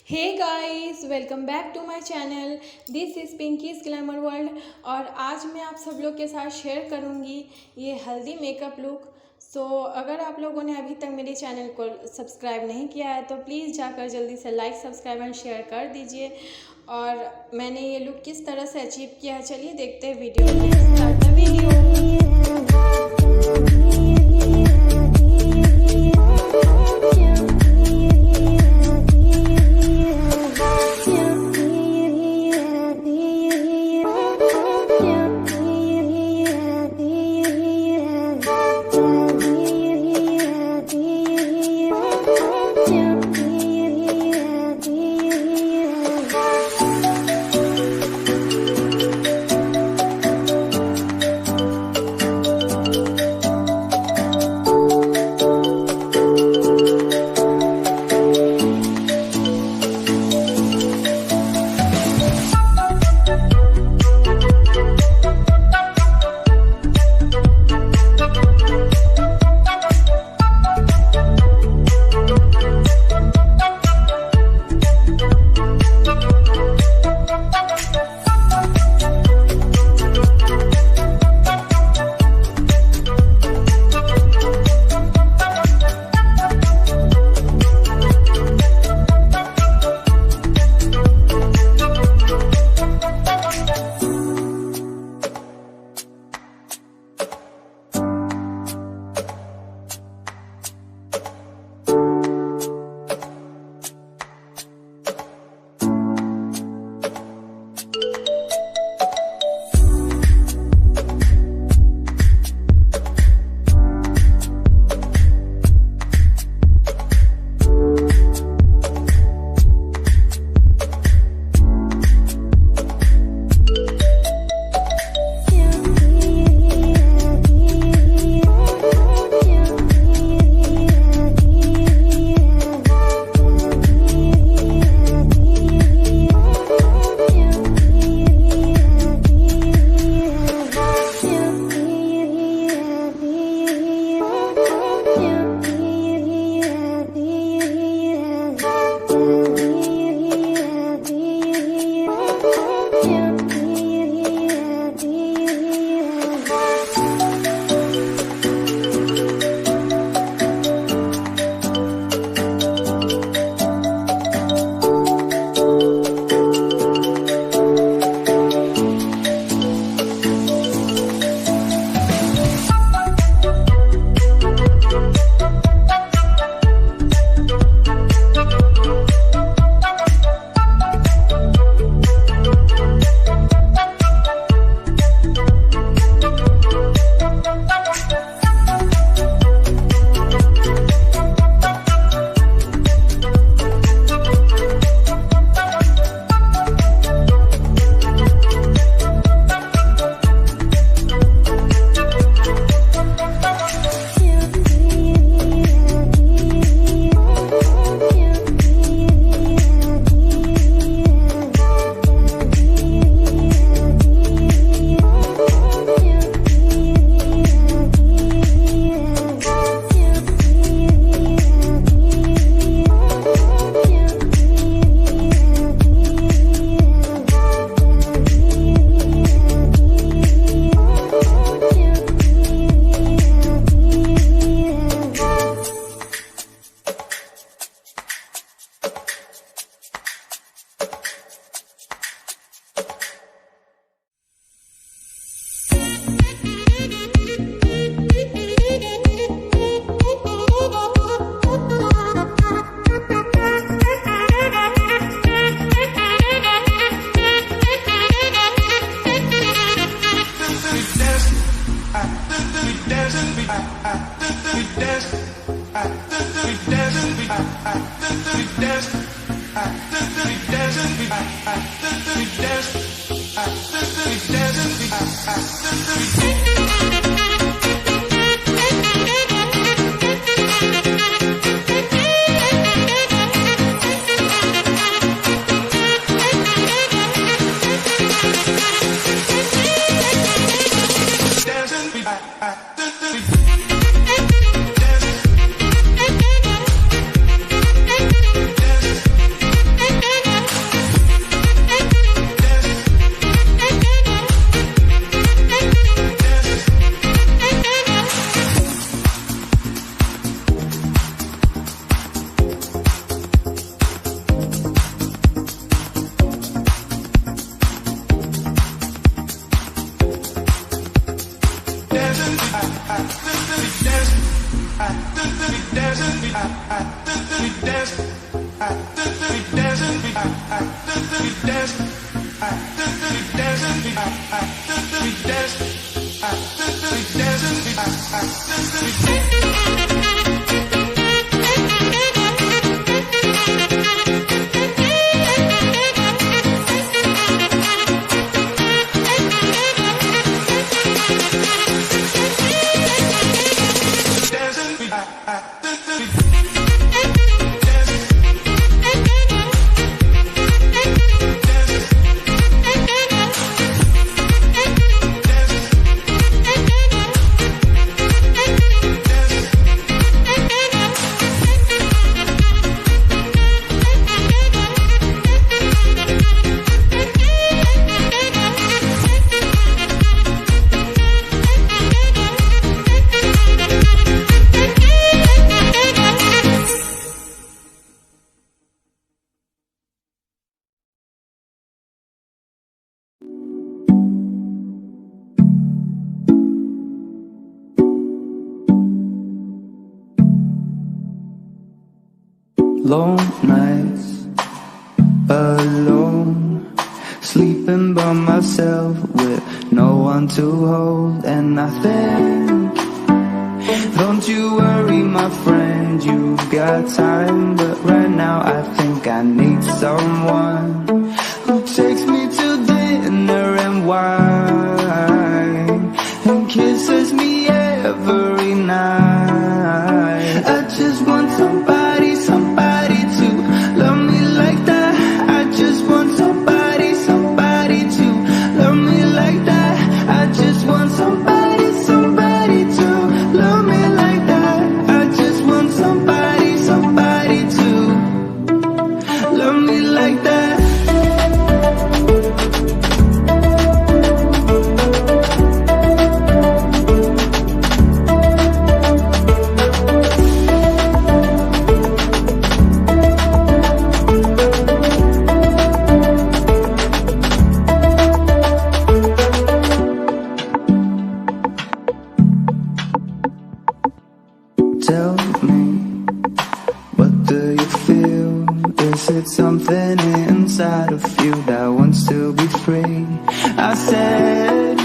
Hey guys, welcome back to my channel. This is Pinky's glamour world. और आज मैं आप सब लोग के साथ शेयर करूंगी ये हल्दी मेकअप लुक। अगर आप लोगों ने अभी तक मेरे चैनल को सब्सक्राइब नहीं किया है तो प्लीज़ जाकर जल्दी से लाइक, सब्सक्राइब एंड शेयर कर दीजिए। और मैंने ये लुक किस तरह से अचीव किया है, चलिए देखते हैं वीडियो में। Start the video. Long nights alone, sleeping by myself with no one to hold. And I think, don't you worry my friend, you've got time. But right now I think I need someone who takes me to dinner and wine and kisses me every night. I just want somebody, somebody to love me like that. I just want somebody, somebody to love me like that. I just want somebody, somebody to love me like that. I just want somebody, somebody to love me like that. Tell me, what do you feel? Is it something inside of you that wants to be free? I said,